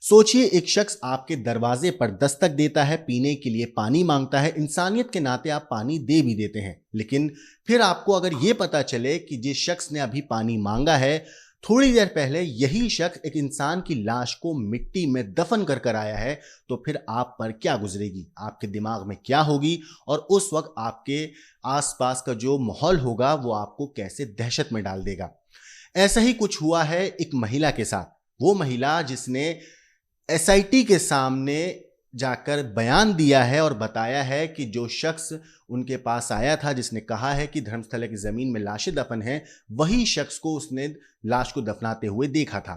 सोचिए, एक शख्स आपके दरवाजे पर दस्तक देता है, पीने के लिए पानी मांगता है। इंसानियत के नाते आप पानी दे भी देते हैं, लेकिन फिर आपको अगर यह पता चले कि जिस शख्स ने अभी पानी मांगा है, थोड़ी देर पहले यही शख्स एक इंसान की लाश को मिट्टी में दफन कर कर आया है, तो फिर आप पर क्या गुजरेगी, आपके दिमाग में क्या होगी और उस वक्त आपके आसपास का जो माहौल होगा वो आपको कैसे दहशत में डाल देगा। ऐसा ही कुछ हुआ है एक महिला के साथ। वो महिला जिसने एसआईटी के सामने जाकर बयान दिया है और बताया है कि जो शख्स उनके पास आया था, जिसने कहा है कि धर्मस्थला की जमीन में लाशें दफन हैं, वही शख्स को उसने लाश को दफनाते हुए देखा था।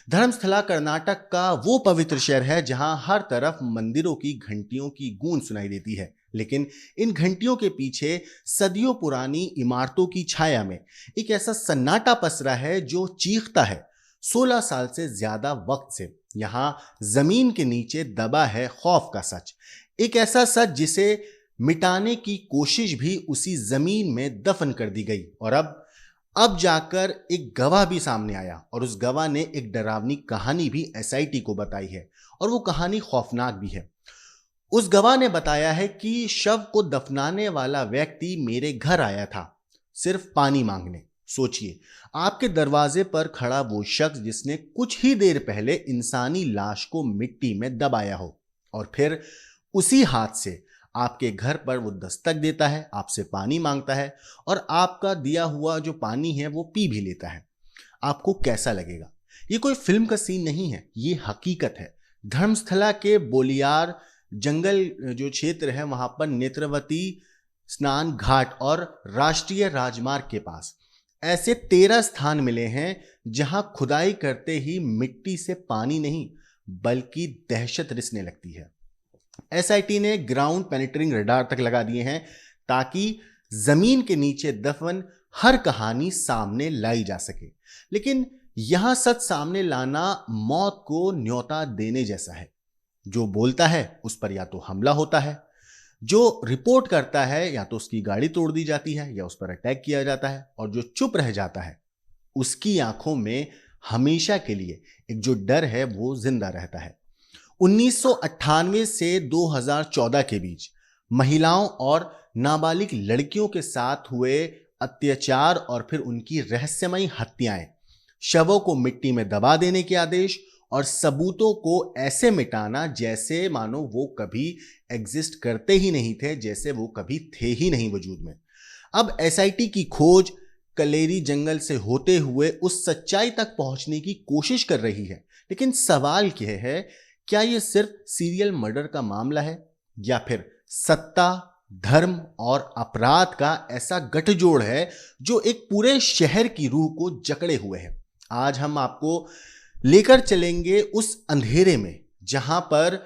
धर्मस्थला कर्नाटक का वो पवित्र शहर है जहां हर तरफ मंदिरों की घंटियों की गूंज सुनाई देती है, लेकिन इन घंटियों के पीछे सदियों पुरानी इमारतों की छाया में एक ऐसा सन्नाटा पसरा है जो चीखता है। 16 साल से ज्यादा वक्त से यहां जमीन के नीचे दबा है खौफ का सच, एक ऐसा सच जिसे मिटाने की कोशिश भी उसी जमीन में दफन कर दी गई। और अब जाकर एक गवाह भी सामने आया और उस गवाह ने एक डरावनी कहानी भी एसआईटी को बताई है, और वो कहानी खौफनाक भी है। उस गवाह ने बताया है कि शव को दफनाने वाला व्यक्ति मेरे घर आया था सिर्फ पानी मांगने। सोचिए, आपके दरवाजे पर खड़ा वो शख्स जिसने कुछ ही देर पहले इंसानी लाश को मिट्टी में दबाया हो, और फिर उसी हाथ से आपके घर पर वो दस्तक देता है, आपसे पानी मांगता है और आपका दिया हुआ जो पानी है वो पी भी लेता है। आपको कैसा लगेगा? ये कोई फिल्म का सीन नहीं है, ये हकीकत है। धर्मस्थला के बोलियार जंगल जो क्षेत्र है, वहां पर नेत्रवती स्नान घाट और राष्ट्रीय राजमार्ग के पास ऐसे 13 स्थान मिले हैं जहां खुदाई करते ही मिट्टी से पानी नहीं बल्कि दहशत रिसने लगती है। एसआईटी ने ग्राउंड पेनिट्रिंग रडार तक लगा दिए हैं ताकि जमीन के नीचे दफन हर कहानी सामने लाई जा सके। लेकिन यहां सच सामने लाना मौत को न्योता देने जैसा है। जो बोलता है उस पर या तो हमला होता है, जो रिपोर्ट करता है या तो उसकी गाड़ी तोड़ दी जाती है या उस पर अटैक किया जाता है, और जो चुप रह जाता है उसकी आंखों में हमेशा के लिए एक जो डर है वो जिंदा रहता है। 1998 से 2014 के बीच महिलाओं और नाबालिग लड़कियों के साथ हुए अत्याचार और फिर उनकी रहस्यमयी हत्याएं, शवों को मिट्टी में दबा देने के आदेश और सबूतों को ऐसे मिटाना जैसे मानो वो कभी एग्जिस्ट करते ही नहीं थे, जैसे वो कभी थे ही नहीं वजूद में। अब एसआईटी की खोज कलेरी जंगल से होते हुए उस सच्चाई तक पहुंचने की कोशिश कर रही है। लेकिन सवाल यह है, क्या यह सिर्फ सीरियल मर्डर का मामला है या फिर सत्ता, धर्म और अपराध का ऐसा गठजोड़ है जो एक पूरे शहर की रूह को जकड़े हुए है? आज हम आपको लेकर चलेंगे उस अंधेरे में जहां पर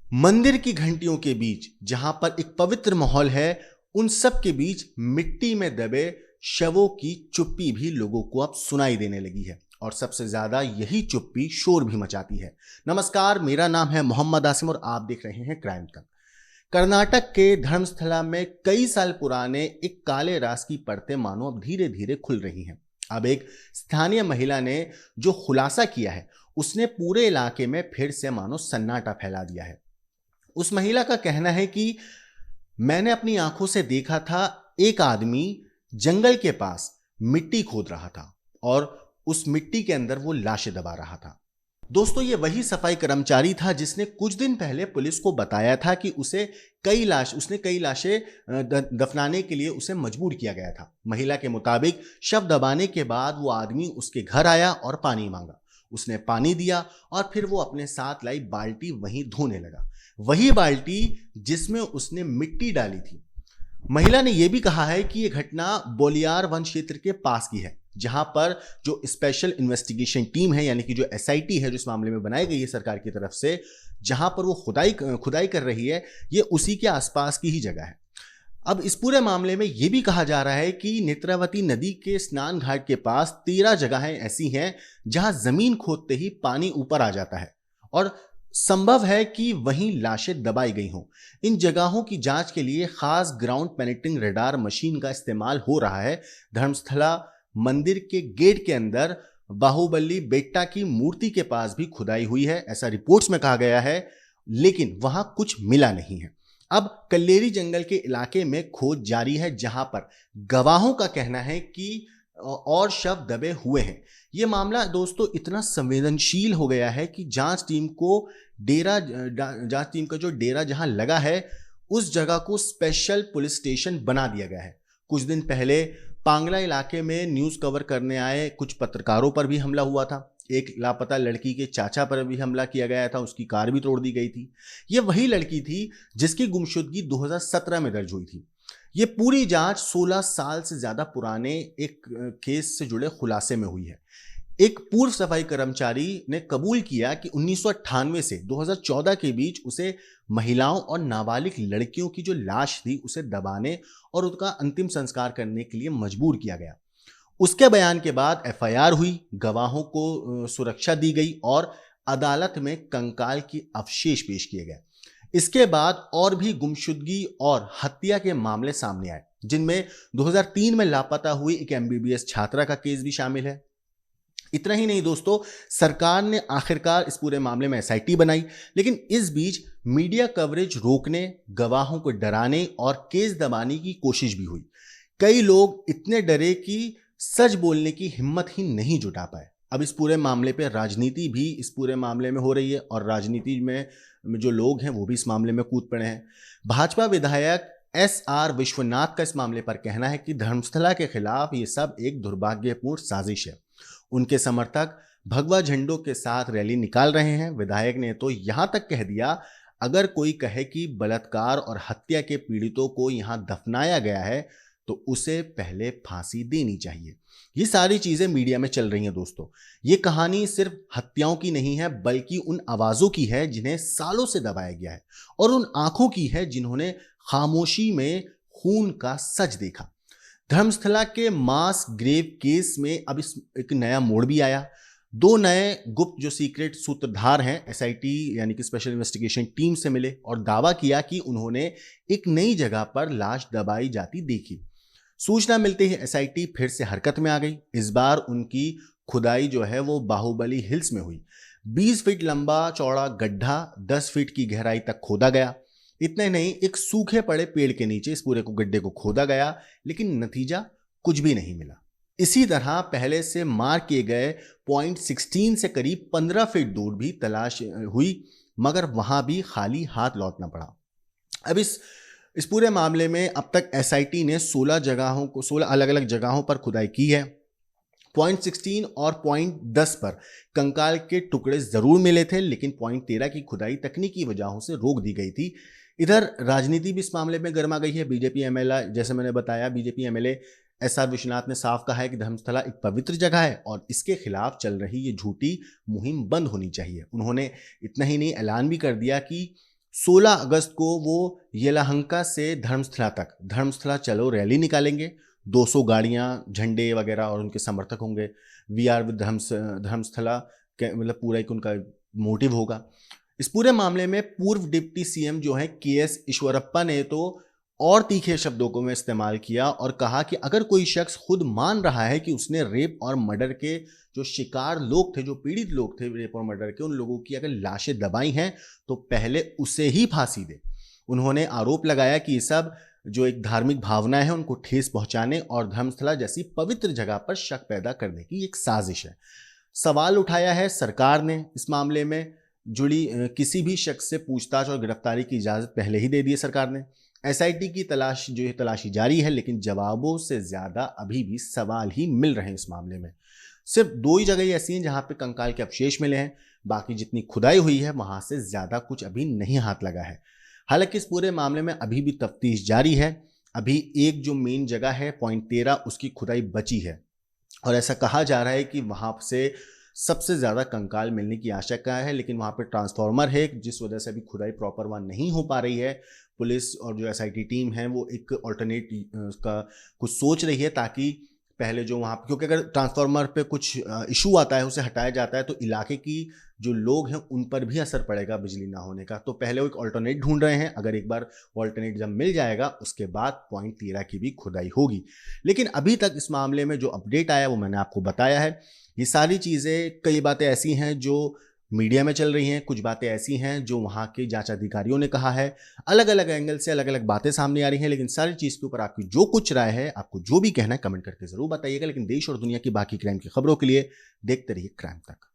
मंदिर की घंटियों के बीच, जहां पर एक पवित्र माहौल है, उन सब के बीच मिट्टी में दबे शवों की चुप्पी भी लोगों को अब सुनाई देने लगी है, और सबसे ज्यादा यही चुप्पी शोर भी मचाती है। नमस्कार, मेरा नाम है मोहम्मद आसिम और आप देख रहे हैं क्राइम तक। कर्नाटक के धर्मस्थला में कई साल पुराने एक काले रास की परतें मानो अब धीरे धीरे खुल रही हैं। अब एक स्थानीय महिला ने जो खुलासा किया है उसने पूरे इलाके में फिर से मानो सन्नाटा फैला दिया है। उस महिला का कहना है कि मैंने अपनी आंखों से देखा था, एक आदमी जंगल के पास मिट्टी खोद रहा था और उस मिट्टी के अंदर वो लाशें दबा रहा था। दोस्तों, ये वही सफाई कर्मचारी था जिसने कुछ दिन पहले पुलिस को बताया था कि उसने कई लाशें दफनाने के लिए उसे मजबूर किया गया था। महिला के मुताबिक शव दबाने के बाद वो आदमी उसके घर आया और पानी मांगा। उसने पानी दिया और फिर वो अपने साथ लाई बाल्टी वहीं धोने लगा, वही बाल्टी जिसमें उसने मिट्टी डाली थी। महिला ने यह भी कहा है कि यह घटना बोलियार वन क्षेत्र के पास की है, जहां पर जो स्पेशल इन्वेस्टिगेशन टीम है, यानी कि जो एसआईटी है जो इस मामले में बनाई गई है सरकार की तरफ से, जहां पर वो खुदाई कर रही है, ये उसी के आसपास की ही जगह है। अब इस पूरे मामले में यह भी कहा जा रहा है कि नेत्रावती नदी के स्नान घाट के पास 13 जगहें ऐसी हैं जहां जमीन खोदते ही पानी ऊपर आ जाता है और संभव है कि वहीं लाशें दबाई गई हों। इन जगहों की जांच के लिए खास ग्राउंड पेनिट्रिंग रडार मशीन का इस्तेमाल हो रहा है। धर्मस्थला मंदिर के गेट के अंदर बाहुबली बेट्टा की मूर्ति के पास भी खुदाई हुई है, ऐसा रिपोर्ट्स में कहा गया है, लेकिन वहां कुछ मिला नहीं है। अब कल्लेरी जंगल के इलाके में खोज जारी है, जहां पर गवाहों का कहना है कि और शव दबे हुए हैं। यह मामला दोस्तों इतना संवेदनशील हो गया है कि जांच टीम का जो डेरा जहां लगा है, उस जगह को स्पेशल पुलिस स्टेशन बना दिया गया है। कुछ दिन पहले पांगला इलाके में न्यूज कवर करने आए कुछ पत्रकारों पर भी हमला हुआ था। एक लापता लड़की के चाचा पर भी हमला किया गया था, उसकी कार भी तोड़ दी गई थी। यह वही लड़की थी जिसकी गुमशुदगी 2017 में दर्ज हुई थी। ये पूरी जांच 16 साल से ज्यादा पुराने एक केस से जुड़े खुलासे में हुई है। एक पूर्व सफाई कर्मचारी ने कबूल किया कि 1998 से 2014 के बीच उसे महिलाओं और नाबालिग लड़कियों की जो लाश थी उसे दबाने और उसका अंतिम संस्कार करने के लिए मजबूर किया गया। उसके बयान के बाद एफआईआर हुई, गवाहों को सुरक्षा दी गई और अदालत में कंकाल के अवशेष पेश किए गए। इसके बाद और भी गुमशुदगी और हत्या के मामले सामने आए, जिनमें 2003 में लापता हुई एक एमबीबीएस छात्रा का केस भी शामिल है। इतना ही नहीं दोस्तों, सरकार ने आखिरकार इस पूरे मामले में एसआईटी बनाई, लेकिन इस बीच मीडिया कवरेज रोकने, गवाहों को डराने और केस दबाने की कोशिश भी हुई। कई लोग इतने डरे कि सच बोलने की हिम्मत ही नहीं जुटा पाए। अब इस पूरे मामले पे राजनीति भी इस पूरे मामले में हो रही है और राजनीति में जो लोग हैं वो भी इस मामले में कूद पड़े हैं। भाजपा विधायक एसआर विश्वनाथ का इस मामले पर कहना है कि धर्मस्थला के खिलाफ ये सब एक दुर्भाग्यपूर्ण साजिश है। उनके समर्थक भगवा झंडों के साथ रैली निकाल रहे हैं। विधायक ने तो यहां तक कह दिया, अगर कोई कहे कि बलात्कार और हत्या के पीड़ितों को यहां दफनाया गया है तो उसे पहले फांसी देनी चाहिए। ये सारी चीजें मीडिया में चल रही हैं दोस्तों। ये कहानी सिर्फ हत्याओं की नहीं है, बल्कि उन आवाजों की है जिन्हें सालों से दबाया गया है, और उन आंखों की है जिन्होंने खामोशी में खून का सच देखा। धर्मस्थला के मास ग्रेव केस में अब इस एक नया मोड़ भी आया। दो नए गुप्त जो सीक्रेट सूत्रधार हैं एसआईटी यानी कि स्पेशल इन्वेस्टिगेशन टीम से मिले और दावा किया कि उन्होंने एक नई जगह पर लाश दबाई जाती देखी। सूचना मिलते ही एसआईटी फिर से हरकत में आ गई। इस बार उनकी खुदाई जो है वो बाहुबली हिल्स में हुई। 20 फीट लंबा चौड़ा गड्ढा 10 फीट की गहराई तक खोदा गया। इतना ही नहीं, एक सूखे पड़े पेड़ के नीचे इस पूरे गड्ढे को खोदा गया, लेकिन नतीजा कुछ भी नहीं मिला। इसी तरह पहले से मार्क किए गए पॉइंट 16 से करीब 15 फीट दूर भी तलाश हुई, मगर वहां भी खाली हाथ लौटना पड़ा। अब इस पूरे मामले में अब तक एसआईटी ने 16 अलग अलग जगहों पर खुदाई की है। पॉइंट 16 और पॉइंट 10 पर कंकाल के टुकड़े जरूर मिले थे, लेकिन पॉइंट 13 की खुदाई तकनीकी वजहों से रोक दी गई थी। इधर राजनीति भी इस मामले में गर्मा गई है। बीजेपी एमएलए, जैसे मैंने बताया, बीजेपी एमएलए एसआर विश्वनाथ ने साफ कहा है कि धर्मस्थला एक पवित्र जगह है और इसके खिलाफ चल रही ये झूठी मुहिम बंद होनी चाहिए। उन्होंने इतना ही नहीं, ऐलान भी कर दिया कि 16 अगस्त को वो येलाहंका से धर्मस्थला चलो रैली निकालेंगे। 200 गाड़ियां, झंडे वगैरह और उनके समर्थक होंगे। वी आर विद धर्मस्थला मतलब पूरा एक उनका मोटिव होगा। इस पूरे मामले में पूर्व डिप्टी सीएम जो है केएस ईश्वरप्पा ने तो और तीखे शब्दों को में इस्तेमाल किया और कहा कि अगर कोई शख्स खुद मान रहा है कि उसने रेप और मर्डर के जो शिकार लोग थे, जो पीड़ित लोग थे रेप और मर्डर के, उन लोगों की अगर लाशें दबाई हैं तो पहले उसे ही फांसी दे। उन्होंने आरोप लगाया कि ये सब जो एक धार्मिक भावना है उनको ठेस पहुंचाने और धर्मस्थला जैसी पवित्र जगह पर शक पैदा करने की एक साजिश है। सवाल उठाया है सरकार ने इस मामले में जुड़ी किसी भी शख्स से पूछताछ और गिरफ्तारी की इजाजत पहले ही दे दी है सरकार ने। एसआईटी की तलाशी जारी है, लेकिन जवाबों से ज्यादा अभी भी सवाल ही मिल रहे हैं इस मामले में। सिर्फ 2 ही जगह ऐसी हैं जहां पे कंकाल के अवशेष मिले हैं, बाकी जितनी खुदाई हुई है वहां से ज्यादा कुछ अभी नहीं हाथ लगा है। हालांकि इस पूरे मामले में अभी भी तफ्तीश जारी है। अभी एक जो मेन जगह है पॉइंट 13, उसकी खुदाई बची है और ऐसा कहा जा रहा है कि वहां से सबसे ज्यादा कंकाल मिलने की आशंका है, लेकिन वहां पे ट्रांसफार्मर है जिस वजह से अभी खुदाई प्रॉपर वहां नहीं हो पा रही है। पुलिस और जो एसआईटी टीम है वो एक ऑल्टरनेट का कुछ सोच रही है, ताकि पहले जो वहाँ, क्योंकि अगर ट्रांसफार्मर पे कुछ इशू आता है, उसे हटाया जाता है, तो इलाके की जो लोग हैं उन पर भी असर पड़ेगा बिजली ना होने का। तो पहले वो एक ऑल्टरनेट ढूंढ रहे हैं। अगर एक बार ऑल्टरनेट जब मिल जाएगा उसके बाद पॉइंट 13 की भी खुदाई होगी। लेकिन अभी तक इस मामले में जो अपडेट आया वो मैंने आपको बताया है। ये सारी चीज़ें, कई बातें ऐसी हैं जो मीडिया में चल रही हैं, कुछ बातें ऐसी हैं जो वहाँ के जांच अधिकारियों ने कहा है। अलग अलग एंगल से अलग अलग बातें सामने आ रही हैं, लेकिन सारी चीज़ के ऊपर आपकी जो कुछ राय है, आपको जो भी कहना है, कमेंट करके ज़रूर बताइएगा। लेकिन देश और दुनिया की बाकी क्राइम की खबरों के लिए देखते रहिए क्राइम तक।